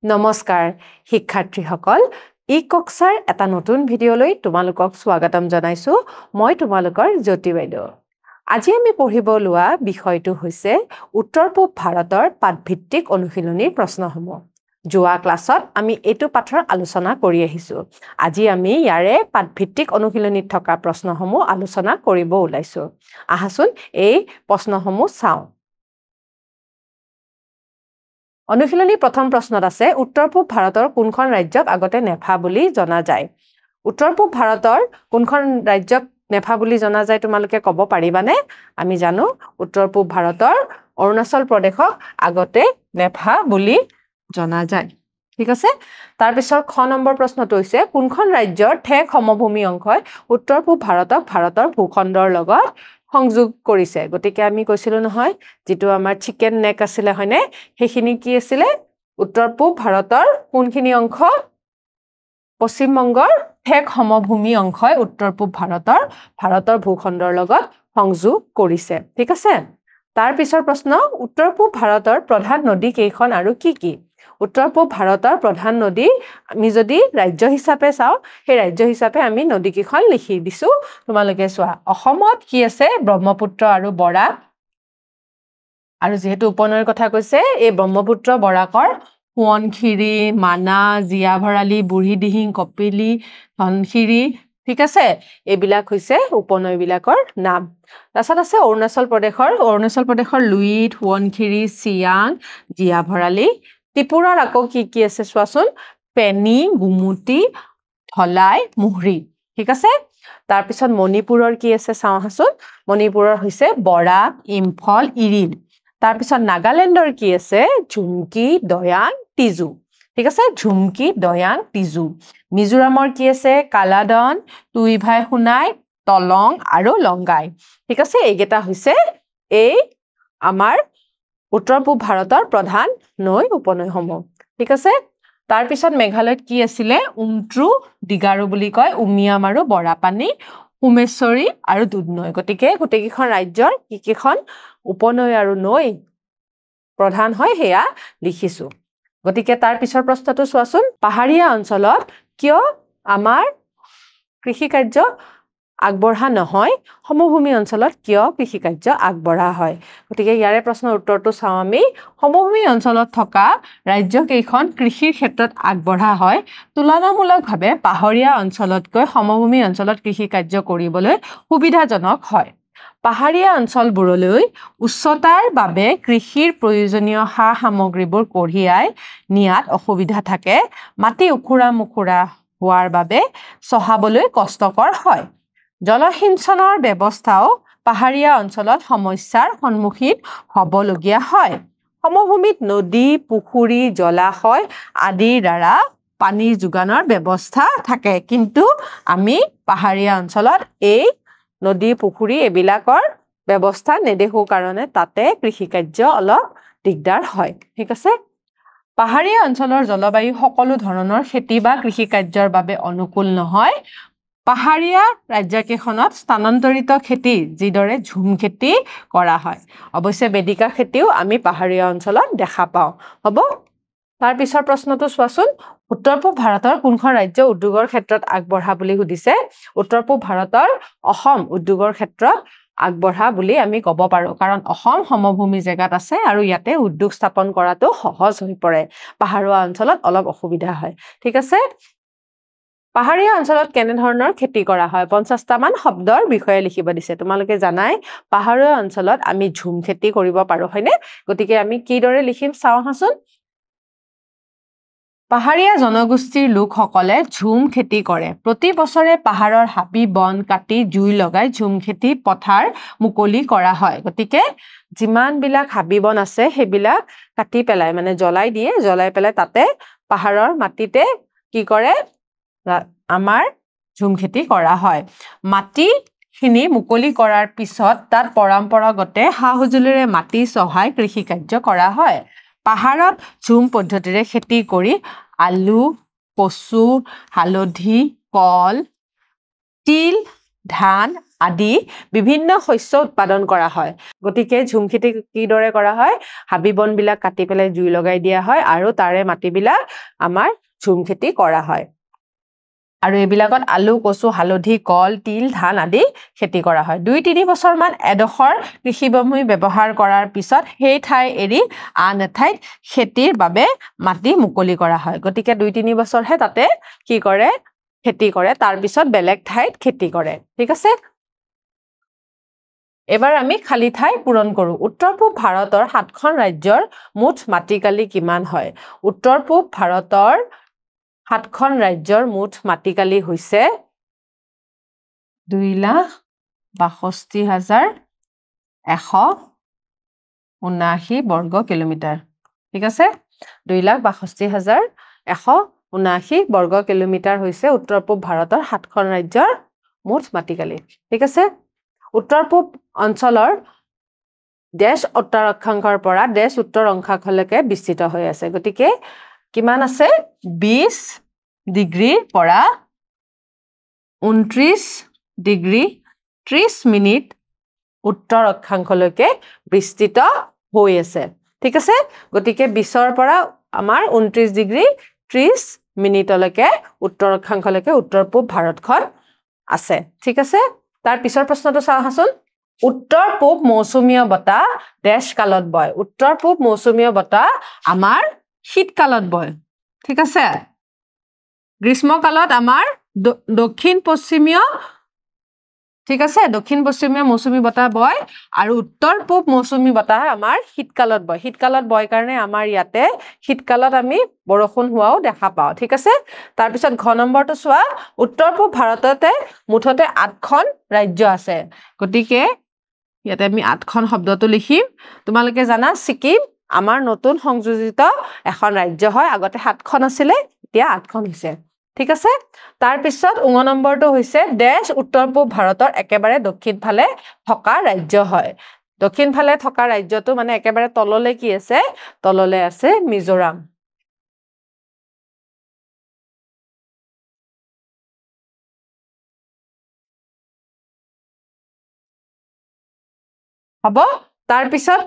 নমস্কাৰ শিক্ষাৰ্থীসকল ই-কক্সাৰ এটা নতুন ভিডিঅ'লৈ তোমালোকক স্বাগতম জনাইছো মই তোমালোকৰ জ্যোতি বাইদেউ আজি আমি পঢ়িব লোৱা বিষয়টো হৈছে উত্তৰ পূব ভাৰতৰ পাঠভিত্তিক অনুশীলনীৰ প্ৰশ্নসমূহ যোৱা ক্লাছত আমি এইটো পাঠৰ আলোচনা কৰি আহিছো আজি আমি ইয়াৰে পাঠভিত্তিক অনুশীলনীত থকা প্ৰশ্নসমূহ আলোচনা কৰিব ওলাইছো আহাচোন এই প্ৰশ্নসমূহ চাও অনুশীলনী প্ৰথম প্ৰশ্নত আছে উত্তৰ পূব ভাৰতৰ কোনখন ৰাজ্যক আগতে নেফা বুলি জনা যায় উত্তৰ পূব ভাৰতৰ কোনখন ৰাজ্যক নেফা বুলি জনা যায় তোমালোকে ক'ব পাৰিবানে আমি জানো উত্তৰ পূব ভাৰতৰ অৰুণাচল প্ৰদেশক আগতে নেফা বুলি জনা যায় ঠিক আছে তাৰ পিছৰ খ নম্বৰ প্ৰশ্নটো হৈছে কোনখন ৰাজ্যৰ ঠেক সমভূমি অংশই উত্তৰ পূব ভাৰতক ভাৰতৰ ভূখণ্ডৰ লগত সংযোগ কৰিছে গতিকে আমি কৈছিলো নহয় যেটো আমাৰ চিকেন নেক আছিল হয়নে হেখিনি কি আছিল উত্তৰ পূব ভাৰতৰ কোনখিনি অংশ পশ্চিম বংগৰ ঠেক সমভূমি অংশই উত্তৰ পূব ভাৰতৰ ভূখণ্ডৰ লগত সংযোগ কৰিছে ঠিক আছে তাৰ পিছৰ প্ৰশ্ন উত্তৰ পূব ভাৰতৰ প্ৰধান নদী কেইখন আৰু কি কি উত্তৰ পূব ভাৰতৰ প্ৰধান নদী আমি যদি ৰাজ্য হিচাপে চাও সেই ৰাজ্য হিচাপে আমি নদী কেইখন লিখি দিছো তোমালোকে চোৱা অসমত কি আছে ব্ৰহ্মপুত্ৰ আৰু বৰাক আৰু যেহেতু উপনৈৰ কথা কৈছে এই ব্ৰহ্মপুত্ৰ বৰাকৰ সোৱণশিৰি মানা জিয়াভৰালী বুঢ়ীদিহিং কপিলি ধনশিৰি ঠিক আছে এইবিলাক হৈছে উপনৈ বিলাকৰ নাম তাৰছত আছে অৰুণাচল প্ৰদেশৰ লুইত সোৱণশিৰি চিয়াং জিয়াভৰালী ত্ৰিপুৰাৰ আকৌ কি আছে চোৱাচোন পেনি গুমুটি ধলাই মুহৰি ঠিক আছে তাৰ পিছত মণিপুৰৰ কি আছে চাওহাচোন মণিপুৰৰ হৈছে বৰাক ইম্ফল ইৰিল তাৰ পিছত নাগালেণ্ডৰ কি আছে ঝুমকি দয়াং তিজু ঠিক আছে ঝুমকি দয়াং তিজু মিজোৰামৰ কি আছে কালাডন তুইভাই খুনাই তলং আৰু লংগাই ঠিক আছে এইকেইটা হৈছে এই আমাৰ উত্তৰ পূব ভাৰতৰ প্ৰধান নৈ উপনৈসমূহ ঠিক আছে তাৰ পিছত মেঘালয়ত কি আছিলে উমট্ৰু দিগাৰু বুলি কয় উমিয়াম আৰু বৰাপানী উমেশ্বৰী আৰু দুধনৈ গতিকে গোটেইকেইখন ৰাজ্যৰ কিকেইখন উপনৈ আৰু নৈ প্ৰধান হয় হেয়া লিখিছো গতিকে তাৰ পিছৰ প্ৰশ্নটো চোৱাচোন পাহাৰীয়া অঞ্চলত কিয় আমাৰ কৃষি কাৰ্য আগবঢ়া নহয় সমভূমি অঞ্চলত কিয় কৃষি কাৰ্য আগবঢ়া হয় গতিকে ইয়াৰে প্ৰশ্নৰ উত্তৰটো চাও আমি সমভূমি অঞ্চলত থকা ৰাজ্য কেইখন কৃষিৰ ক্ষেত্ৰত আগবঢ়া হয় তুলনামূলকভাৱে পাহাৰীয়া অঞ্চলতকৈ সমভূমি অঞ্চলত কৃষি কাৰ্য কৰিবলৈ সুবিধাজনক হয় পাহাৰীয়া অঞ্চলবোৰলৈ উচ্চতাৰ বাবে কৃষিৰ প্ৰয়োজনীয় সামগ্ৰীবোৰ কঢ়িয়াই নিয়াত অসুবিধা থাকে মাটি উখুৰা মুখুৰা হোৱাৰ বাবে চহাবলৈ কষ্টকৰ হয় জলসিঞ্চনৰ ব্যৱস্থাও পাহাৰীয়া অঞ্চলত সমস্যাৰ সন্মুখীন হ'বলগীয়া হয় সমভূমিত নদী পুখুৰী জলাশয় আদিৰ দ্বাৰা পানীৰ যোগানৰ ব্যৱস্থা থাকে কিন্তু আমি পাহাৰীয়া অঞ্চলত এই নদী পুখুৰী এবিলাকৰ ব্যৱস্থা নেদেখো কাৰণে তাতে কৃষি কাৰ্য অলপ দিগদাৰ হয় ঠিক আছে পাহাৰীয়া অঞ্চলৰ জলবায়ু সকলো ধৰণৰ খেতি বা কৃষি কাৰ্যৰ বাবে অনুকূল নহয় পাহাৰীয়া ৰাজ্যকেইখনত স্থানান্তৰিত খেতি যিদৰে ঝুম খেতি কৰা হয় অৱশ্যে বেদিকা খেতিও আমি পাহাৰীয়া অঞ্চলত দেখা পাওঁ হ'ব তাৰ পিছৰ প্ৰশ্নটো চোৱাচোন উত্তৰ পূব ভাৰতৰ কোনখন ৰাজ্য উদ্যোগৰ ক্ষেত্ৰত আগবঢ়া বুলি সুধিছে উত্তৰ পূব ভাৰতৰ অসম উদ্যোগৰ ক্ষেত্ৰত আগবঢ়া বুলি আমি ক'ব পাৰো কাৰণ অসম সমভূমি জেগাত আছে আৰু ইয়াতে উদ্যোগ স্থাপন কৰাটো সহজ হৈ পৰে পাহাৰীয়া অঞ্চলত অলপ অসুবিধা হয় ঠিক আছে পাহাৰীয়া অঞ্চলত কেনে ধৰণৰ খেতি কৰা হয় 50টা মান শব্দৰ বিষয়ে লিখিব দিছে তোমালোকে জানাই পাহাৰীয়া অঞ্চলত আমি ঝুম খেতি কৰিব পাৰো হয়নে গতিকে আমি কিদৰে লিখিম চাওহাচোন পাহাৰীয়া জনগোষ্ঠীৰ লোকসকলে ঝুম খেতি কৰে প্ৰতি বছৰে পাহাৰৰ হাবি বন কাটি জুই লগাই ঝুম খেতি পথাৰ মুকলি কৰা হয় গতিকে যিমান বিলাক হাবি বন আছে হেবিলাক কাটি পেলাই মানে জ্বলাই দিয়ে জ্বলাই পেলাই তাতে পাহাৰৰ মাটিতে কি কৰে আমাৰ ঝুম খেতি কৰা হয় মাটি খিনি মুকলি কৰাৰ পিছত তাত পৰম্পৰাগতে সা-সঁজুলিৰে মাটি চহাই কৃষি কাৰ্য কৰা হয় পাহাৰত ঝুম পদ্ধতিৰে খেতি কৰি আলু কচু হালধি কল তিল ধান আদি বিভিন্ন শস্য উৎপাদন কৰা হয় গতিকে ঝুম খেতি কিদৰে কৰা হয় হাবি বনবিলাক কাটি পেলাই জুই লগাই দিয়া হয় আৰু তাৰে মাটিবিলাক আমাৰ ঝুম খেতি কৰা হয় আৰু এইবিলাকত আলু কচু হালধি কল তিল ধান আদি খেতি কৰা হয় 2-3 বছৰ মান এডখৰ কৃষিভূমি ব্যৱহাৰ কৰাৰ পিছত সেই ঠাই এৰি আন এঠাইত খেতিৰ বাবে মাটি মুকলি কৰা হয় গতিকে 2-3 বছৰহে তাতে কি কৰে খেতি কৰে তাৰ পিছত বেলেগ ঠাইত খেতি কৰে ঠিক আছে এবাৰ আমি খালি ঠাই পূৰণ কৰো উত্তৰ পূব ভাৰতৰ 7খন ৰাজ্যৰ মুঠ মাটিকালি কিমান হয় উত্তৰ পূব ভাৰতৰ 7খন ৰাজ্যৰ মুঠ মাটিকালি হৈছে 2,62,179 বৰ্গ কিলোমিটাৰ ঠিক আছে 2,62,179 বৰ্গ কিলোমিটাৰ হৈছে উত্তৰ পূব ভাৰতৰ 7খন ৰাজ্যৰ মুঠ মাটিকালি ঠিক আছে উত্তৰ পূব অঞ্চলৰ দেশ উত্তৰ অক্ষাংশৰ পৰা দেশ উত্তৰ অক্ষাংশলৈকে বিস্তৃত হৈ আছে গতিকে কিমান আছে 20 ডিগ্ৰীৰ পৰা 29 ডিগ্ৰী 30 মিনিট উত্তৰ অক্ষাংশলৈকে বিস্তৃত হৈ আছে ঠিক আছে গতিকে 20ৰ পৰা আমাৰ 29 ডিগ্ৰী 30 মিনিটলৈকে উত্তৰ অক্ষাংশলৈকে উত্তৰ পূব ভাৰতখন আছে ঠিক আছে তাৰ পিছৰ প্ৰশ্নটো চাওঁহাচোন উত্তৰ পূব মৌচুমীয় বতাহ দেশ কালত বয় উত্তৰ পূব মৌচুমীয় বতাহ আমাৰ শীতকালত বয় ঠিক আছে গ্ৰীষ্মকালত আমাৰ দক্ষিণ পশ্চিমীয় ঠিক আছে দক্ষিণ পশ্চিমীয় মৌচুমী বতাহ বয় আৰু উত্তৰ পূব মৌচুমী বতাহ আমাৰ শীতকালত বয় কাৰণে আমাৰ ইয়াতে শীতকালত আমি বৰষুণ হোৱাও দেখা পাওঁ ঠিক আছে তাৰ পিছত ঘ নম্বৰটো চোৱা উত্তৰ পূব ভাৰততে মুঠতে 8খন ৰাজ্য আছে গতিকে ইয়াতে আমি 8খন শব্দটো লিখিম তোমালোকে জানা ছিকিম আমাৰ নতুন সংযোজিত এখন ৰাজ্য হয় আগতে 7খন আছিল এতিয়া 8খন হৈছে ঠিক আছে তাৰ পিছত 9 নম্বৰটো হৈছে দেশ উত্তৰ পূব ভাৰতৰ একেবাৰে দক্ষিণ ফালে থকা ৰাজ্য হয় দক্ষিণ ফালে থকা ৰাজ্যটো মানে একেবাৰে তললে কি আছে তললে আছে মিজোৰাম হ'ব তাৰ পিছত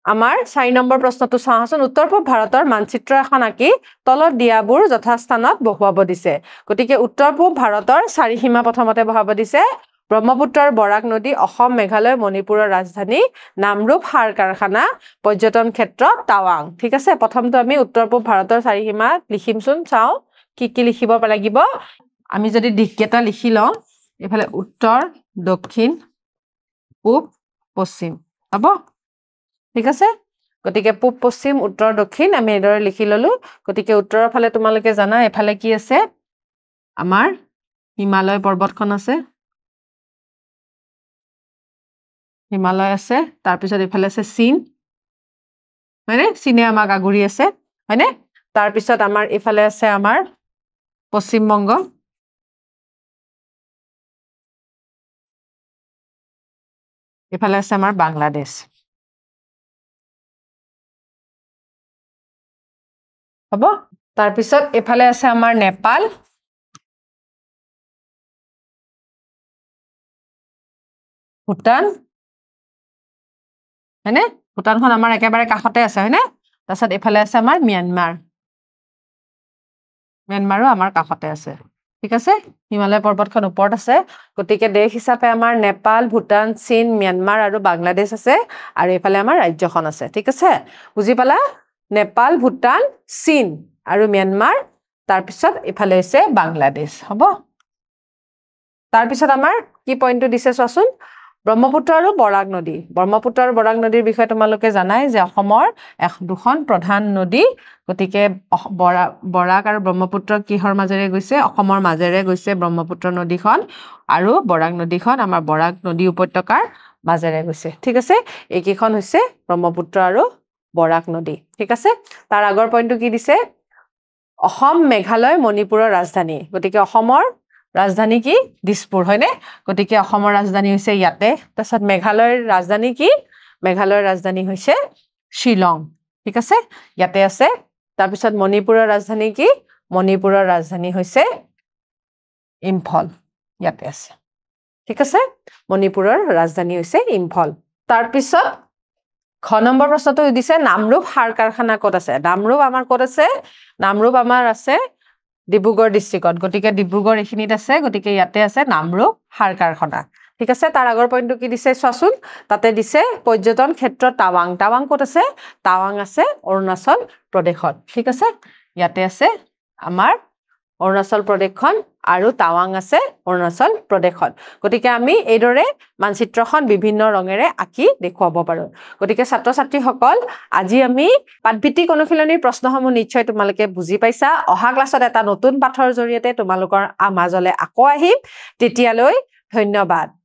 আমাৰ 4 নম্বৰ প্ৰশ্নটো চাওঁচোন উত্তৰ পূব ভাৰতৰ মানচিত্ৰ এখন আঁকি তলত দিয়াবোৰ যথাস্থানত বহুৱাব দিছে গতিকে উত্তৰ পূব ভাৰতৰ চাৰিসীমা প্ৰথমতে বহাব দিছে ব্ৰহ্মপুত্ৰৰ বৰাক নদী অসম মেঘালয় মণিপুৰৰ ৰাজধানী নামৰূপ সাৰ কাৰখানা পৰ্যটন ক্ষেত্ৰ টাৱাং ঠিক আছে প্ৰথমটো আমি উত্তৰ পূব ভাৰতৰ চাৰিসীমা লিখিমচোন চাওঁ কি লিখিব লাগিব আমি যদি দিশকেইটা লিখি লওঁ এফালে উত্তৰ দক্ষিণ পূব পশ্চিম হ'ব ঠিক আছে গতিকে পূব পশ্চিম উত্তৰ দক্ষিণ আমি এদৰে লিখি ললো গতিকে উত্তৰৰ ফালে তোমালোকে জানা এফালে কি আছে আমাৰ হিমালয় পৰ্বতখন আছে হিমালয় আছে তাৰ পিছত এফালে আছে চীন হয়নে চীনে আমাক আগুৰি আছে হয়নে তাৰ পিছত আমাৰ এফালে আছে আমাৰ পশ্চিম বংগ এফালে আছে আমাৰ বাংলাদেশ হ'ব তাৰ পিছত এফালে আছে আমাৰ নেপাল ভূটান হয়নে ভূটানখন আমাৰ একেবাৰে কাষতে আছে হয়নে তাৰপিছত এফালে আছে আমাৰ ম্যানমাৰো আমাৰ কাষতে আছে ঠিক আছে হিমালয় পৰ্বতখন ওপৰত আছে গতিকে দেশ হিচাপে আমাৰ নেপাল ভূটান চীন ম্যানমাৰ আৰু বাংলাদেশ আছে আৰু এফালে আমাৰ ৰাজ্যখন আছে ঠিক আছে বুজি পালা নেপাল ভূটান চীন আৰু ম্যানমাৰ তাৰ পিছত এফালে আছে বাংলাদেশ হ'ব তাৰ পিছত আমাৰ কি পইণ্টটো দিছে চোৱাচোন ব্ৰহ্মপুত্ৰ আৰু বৰাক নদীৰ বিষয়ে তোমালোকে জানাই যে অসমৰ দুখন প্ৰধান নদী গতিকে বৰাক আৰু ব্ৰহ্মপুত্ৰ কিহৰ মাজেৰে গৈছে অসমৰ মাজেৰে গৈছে ব্ৰহ্মপুত্ৰ নদীখন আৰু বৰাক নদীখন আমাৰ বৰাক নদী উপত্যকাৰ মাজেৰে গৈছে ঠিক আছে এইকেইখন হৈছে ব্ৰহ্মপুত্ৰ আৰু বৰাক নদী ঠিক আছে তাৰ আগৰ পইণ্টটো কি দিছে অসম মেঘালয় মণিপুৰৰ ৰাজধানী গতিকে অসমৰ ৰাজধানী কি দিছপুৰ হয়নে গতিকে অসমৰ ৰাজধানী হৈছে ইয়াতে তাৰপিছত মেঘালয়ৰ ৰাজধানী কি মেঘালয়ৰ ৰাজধানী হৈছে শিলং ঠিক আছে ইয়াতে আছে তাৰপিছত মণিপুৰৰ ৰাজধানী কি মণিপুৰৰ ৰাজধানী হৈছে ইম্ফল ইয়াতে আছে ঠিক আছে মণিপুৰৰ ৰাজধানী হৈছে ইম্ফল তাৰ পিছত খ নম্বৰ প্ৰশ্নটো দিছে নামৰূপ সাৰ কাৰখানা ক'ত আছে নামৰূপ আমাৰ ক'ত আছে নামৰূপ আমাৰ আছে ডিব্ৰুগড় ডিস্ট্ৰিক্টত গতিকে ডিব্ৰুগড় এখিনিত আছে গতিকে ইয়াতে আছে নামৰূপ সাৰ কাৰখানা ঠিক আছে তাৰ আগৰ পইণ্টটো কি দিছে চোৱাচোন তাতে দিছে পৰ্যটন ক্ষেত্ৰ টাৱাং টাৱাং ক'ত আছে টাৱাং আছে অৰুণাচল প্ৰদেশত ঠিক আছে ইয়াতে আছে আমাৰ অৰুণাচল প্ৰদেশখন আৰু টাৱাং আছে অৰুণাচল প্ৰদেশত গতিকে আমি এইদৰে মানচিত্ৰখন বিভিন্ন ৰঙেৰে আঁকি দেখুৱাব পাৰো গতিকে ছাত্ৰ ছাত্ৰীসকল আজি আমি পাঠভিত্তিক অনুশীলনীৰ প্ৰশ্নসমূহ নিশ্চয় তোমালোকে বুজি পাইছা অহা ক্লাছত এটা নতুন পাঠৰ জৰিয়তে তোমালোকৰ মাজলৈ আকৌ আহিম তেতিয়ালৈ ধন্যবাদ